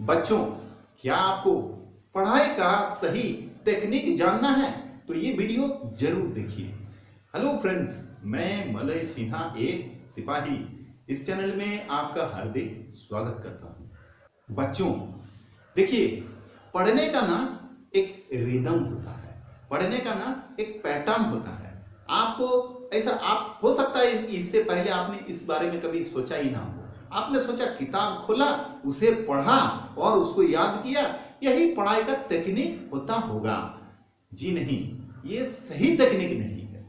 बच्चों, क्या आपको पढ़ाई का सही टेक्निक जानना है तो ये वीडियो जरूर देखिए। हेलो फ्रेंड्स, मैं मलय सिन्हा एक सिपाही इस चैनल में आपका हार्दिक स्वागत करता हूं। बच्चों देखिए, पढ़ने का ना एक रिदम होता है, पढ़ने का ना एक पैटर्न होता है। आपको ऐसा आप हो सकता है इससे पहले आपने इस बारे में कभी सोचा ही ना हो। आपने सोचा किताब खोला, उसे पढ़ा और उसको याद किया, यही पढ़ाई का टेक्निक होता होगा। जी नहीं, ये सही टेक्निक नहीं है।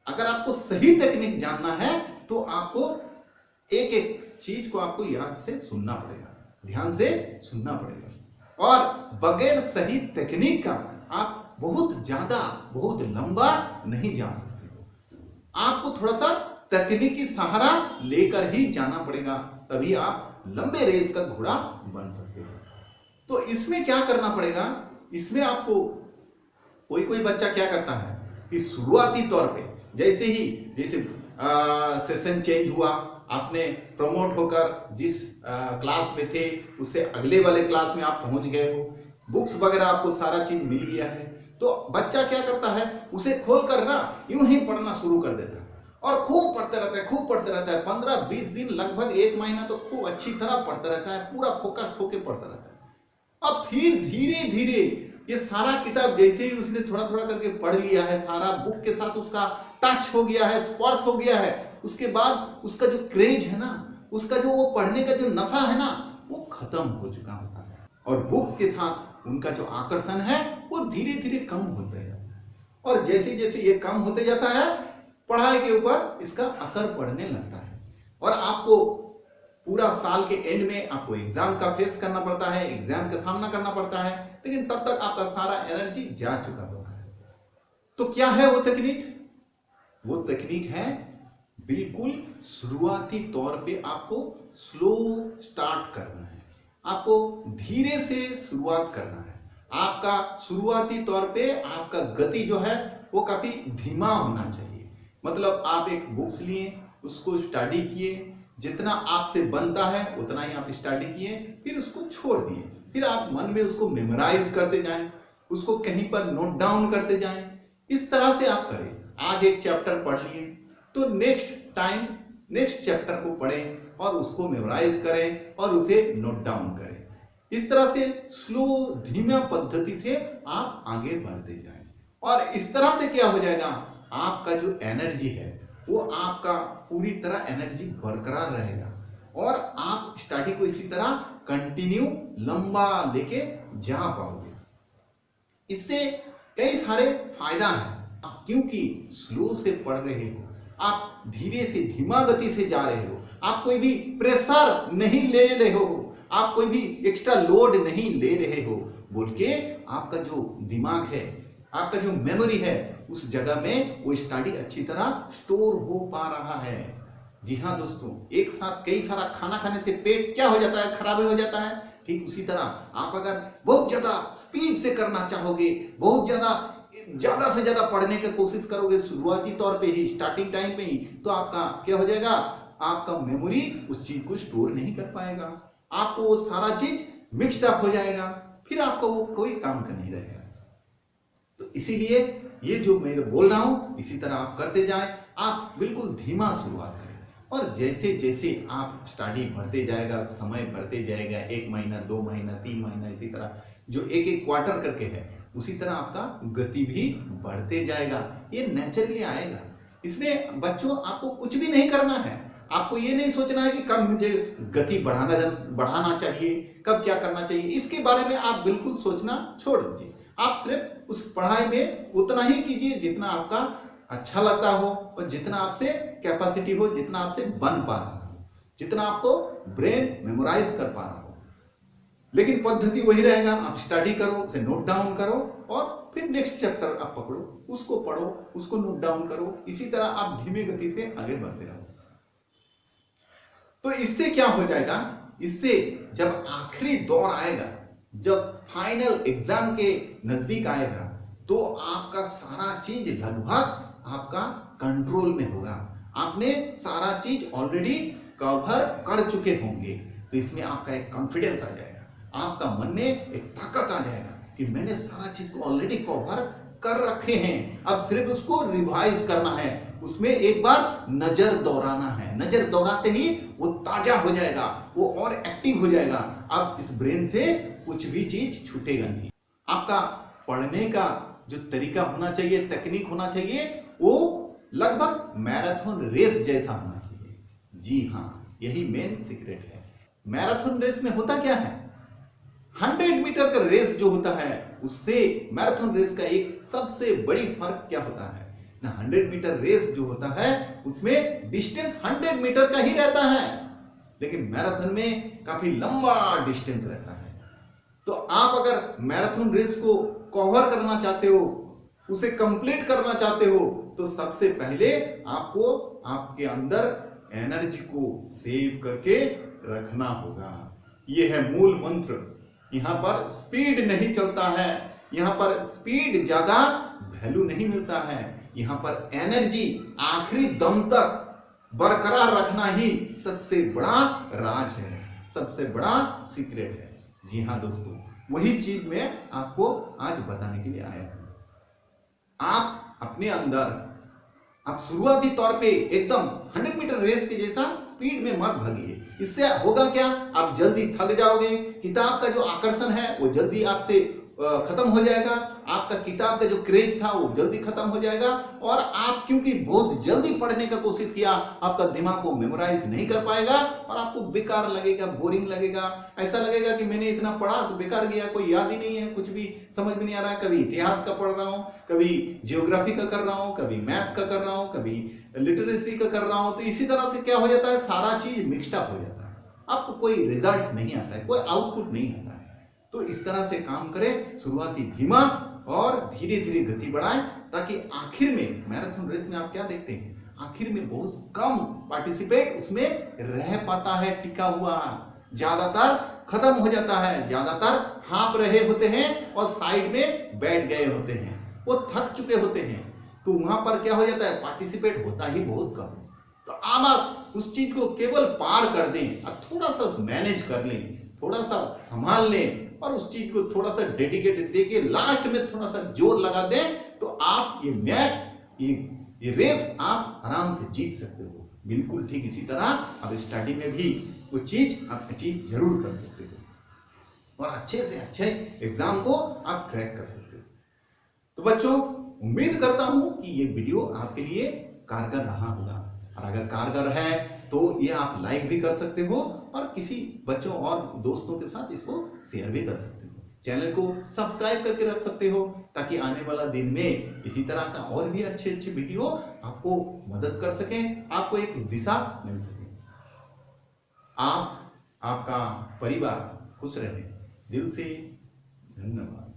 अगर आपको सही टेक्निक जानना है तो आपको एक एक चीज को आपको याद से सुनना पड़ेगा, ध्यान से सुनना पड़ेगा। और बगैर सही टेक्निक का आप बहुत लंबा नहीं जा सकते हो। आपको थोड़ा सा तकनीकी सहारा लेकर ही जाना पड़ेगा, तभी आप लंबे रेस का घोड़ा बन सकते हो। तो इसमें क्या करना पड़ेगा, इसमें आपको कोई बच्चा क्या करता है कि शुरुआती तौर पे जैसे सेशन चेंज हुआ, आपने प्रमोट होकर जिस क्लास में थे उससे अगले वाले क्लास में आप पहुंच गए हो, बुक्स वगैरह आपको सारा चीज मिल गया है, तो बच्चा क्या करता है, उसे खोलकर ना यूं ही पढ़ना शुरू कर देता है और खूब पढ़ते रहता है 15-20 दिन, लगभग 1 महीना तो खूब अच्छी तरह पढ़ता रहता है, पूरा फोकस होकर पढ़ता रहता है। अब फिर धीरे धीरे ये सारा किताब जैसे ही उसने थोड़ा थोड़ा करके पढ़ लिया है, सारा बुक के साथ उसका टच हो गया है, स्पर्श हो गया है, उसके बाद उसका जो क्रेज है ना, उसका जो वो पढ़ने का जो नशा है ना, वो खत्म हो चुका होता है और बुक्स के साथ उनका जो आकर्षण है वो धीरे धीरे कम होता जाता है। और जैसे जैसे ये कम होते जाता है, पढ़ाई के ऊपर इसका असर पड़ने लगता है और आपको पूरा साल के एंड में आपको एग्जाम का फेस करना पड़ता है, एग्जाम का सामना करना पड़ता है, लेकिन तब तक आपका सारा एनर्जी जा चुका होता है। तो क्या है वो तकनीक? वो तकनीक है बिल्कुल शुरुआती तौर पे आपको स्लो स्टार्ट करना है, आपको धीरे से शुरुआत करना है। आपका शुरुआती तौर पे आपका गति जो है वो काफी धीमा होना चाहिए। मतलब आप एक बुक्स लिए, उसको स्टडी किए, जितना आपसे बनता है उतना ही आप स्टडी किए, फिर उसको छोड़ दिए, फिर आप मन में उसको मेमोराइज करते जाएं, उसको कहीं पर नोट डाउन करते जाएं। इस तरह से आप करें। आज एक चैप्टर पढ़ लिए तो नेक्स्ट टाइम नेक्स्ट चैप्टर को पढ़ें और उसको मेमोराइज करें और उसे नोट डाउन करें। इस तरह से स्लो धीमा पद्धति से आप आगे बढ़ते जाएं और इस तरह से क्या हो जाएगा, आपका जो एनर्जी है वो आपका पूरी तरह एनर्जी बरकरार रहेगा और आप स्टडी को इसी तरह कंटिन्यू लंबा लेके जा पाओगे। इससे कई सारे फायदा हैं, क्योंकि स्लो से पढ़ रहे हो, आप धीरे से धीमा गति से जा रहे हो, आप कोई भी प्रेशर नहीं ले रहे हो, आप कोई भी एक्स्ट्रा लोड नहीं ले रहे हो, बोल के आपका जो दिमाग है, आपका जो मेमोरी है, उस जगह में वो स्टडी अच्छी तरह स्टोर हो पा रहा है। जी हाँ दोस्तों, एक साथ कई सारा खाना खाने से पेट क्या हो जाता है, खराब हो जाता है। ठीक उसी तरह आप अगर बहुत ज्यादा स्पीड से करना चाहोगे, बहुत ज्यादा से ज्यादा पढ़ने की कोशिश करोगे शुरुआती तौर पे ही, स्टार्टिंग टाइम पे ही, तो आपका क्या हो जाएगा, आपका मेमोरी उस चीज को स्टोर नहीं कर पाएगा, आपको वो सारा चीज मिक्सड अप हो जाएगा, फिर आपको वो कोई काम का नहीं रहेगा। तो इसीलिए ये जो मैं बोल रहा हूं इसी तरह आप करते जाएं। आप बिल्कुल धीमा शुरुआत करें और जैसे जैसे आप स्टडी बढ़ते जाएगा, समय बढ़ते जाएगा, 1 महीना 2 महीना 3 महीना, इसी तरह जो एक क्वार्टर करके है, उसी तरह आपका गति भी बढ़ते जाएगा। ये नेचुरली आएगा। इसमें बच्चों आपको कुछ भी नहीं करना है, आपको ये नहीं सोचना है कि कब मुझे गति बढ़ाना चाहिए, कब क्या करना चाहिए, इसके बारे में आप बिल्कुल सोचना छोड़ दीजिए। आप सिर्फ उस पढ़ाई में उतना ही कीजिए जितना आपका अच्छा लगता हो और जितना आपसे कैपेसिटी हो, जितना आपसे बन पा रहा हो, जितना आपको ब्रेन मेमोराइज कर पा रहा हो। लेकिन पद्धति वही रहेगा, आप स्टडी करो, उसे नोट डाउन करो और फिर नेक्स्ट चैप्टर आप पकड़ो, उसको पढ़ो, उसको नोट डाउन करो। इसी तरह आप धीमी गति से आगे बढ़ते रहो। तो इससे क्या हो जाएगा, इससे जब आखिरी दौर आएगा, जब फाइनल एग्जाम के नजदीक आएगा, तो आपका सारा चीज लगभग आपका कंट्रोल में होगा। आपने सारा चीज ऑलरेडी कवर कर चुके होंगे, तो इसमें आपका एक कॉन्फिडेंस आ जाएगा। आपका मन में एक ताकत आ जाएगा कि मैंने सारा चीज को ऑलरेडी कवर कर रखे हैं, अब सिर्फ उसको रिवाइज करना है, उसमें एक बार नजर दौड़ाना है। नजर दौड़ाते ही वो ताजा हो जाएगा, वो और एक्टिव हो जाएगा। अब इस ब्रेन से कुछ भी चीज छूटेगा नहीं। आपका पढ़ने का जो तरीका होना चाहिए, टेक्निक होना चाहिए, वो लगभग मैराथन रेस जैसा होना चाहिए। जी हाँ, यही मेन सीक्रेट है। मैराथन रेस में होता क्या है, 100 मीटर का रेस जो होता है उससे मैराथन रेस का एक सबसे बड़ी फर्क क्या होता है ना, 100 मीटर रेस जो होता है उसमें डिस्टेंस 100 मीटर का ही रहता है, लेकिन मैराथन में काफी लंबा डिस्टेंस रहता है। तो आप अगर मैराथन रेस को कवर करना चाहते हो, उसे कंप्लीट करना चाहते हो, तो सबसे पहले आपको आपके अंदर एनर्जी को सेव करके रखना होगा। यह है मूल मंत्र। यहां पर स्पीड नहीं चलता है, यहां पर स्पीड ज्यादा वैल्यू नहीं मिलता है, यहां पर एनर्जी आखिरी दम तक बरकरार रखना ही सबसे बड़ा राज है, सबसे बड़ा सीक्रेट है। जी हाँ दोस्तों, वही चीज मैं आपको आज बताने के लिए आया हूं। आप अपने अंदर आप शुरुआती तौर पे एकदम 100 मीटर रेस के जैसा स्पीड में मत भागिए। इससे होगा क्या, आप जल्दी थक जाओगे, किताब का जो आकर्षण है वो जल्दी आपसे खत्म हो जाएगा, आपका किताब का जो क्रेज था वो जल्दी खत्म हो जाएगा, और आप क्योंकि बहुत जल्दी पढ़ने का कोशिश किया, आपका दिमाग को मेमोराइज नहीं कर पाएगा और आपको बेकार लगेगा, बोरिंग लगेगा, ऐसा लगेगा कि मैंने इतना पढ़ा तो बेकार गया, कोई याद ही नहीं है, कुछ भी समझ में नहीं आ रहा है। कभी इतिहास का पढ़ रहा हूँ, कभी जियोग्राफी का कर रहा हूँ, कभी मैथ का कर रहा हूँ, कभी लिटरेसी का कर रहा हूँ, तो इसी तरह से क्या हो जाता है, सारा चीज मिक्सड अप हो जाता है, आपको कोई रिजल्ट नहीं आता है, कोई आउटपुट नहीं आता है। तो इस तरह से काम करें, शुरुआती धीमा और धीरे धीरे गति बढ़ाएं, ताकि आखिर में मैराथन रेस में आप क्या देखते हैं, आखिर में बहुत कम पार्टिसिपेट उसमें रह पाता है टिका हुआ, ज्यादातर खत्म हो जाता है, ज्यादातर हाँप रहे होते हैं और साइड में बैठ गए होते हैं, वो थक चुके होते हैं। तो वहां पर क्या हो जाता है, पार्टिसिपेट होता ही बहुत कम। तो अब आप उस चीज को केवल पार कर दें और थोड़ा सा मैनेज कर लें, थोड़ा सा संभाल लें और उस चीज को थोड़ा सा डेडिकेटेड देके लास्ट में थोड़ा सा जोर लगा दें, तो आप ये मैच, ये रेस आप आराम से जीत सकते हो। बिल्कुल ठीक इसी तरह आप स्टडी में भी वो चीज आप अचीव जरूर कर सकते हो और अच्छे से अच्छे एग्जाम को आप क्रैक कर सकते हो। तो बच्चों, उम्मीद करता हूं कि ये वीडियो आपके लिए कारगर रहा होगा, और अगर कारगर है तो ये आप लाइक भी कर सकते हो और किसी बच्चों और दोस्तों के साथ इसको शेयर भी कर सकते हो। चैनल को सब्सक्राइब करके रख सकते हो, ताकि आने वाला दिन में इसी तरह का और भी अच्छे अच्छे वीडियो आपको मदद कर सकें, आपको एक दिशा मिल सके। आप, आपका परिवार खुश रहे। दिल से धन्यवाद।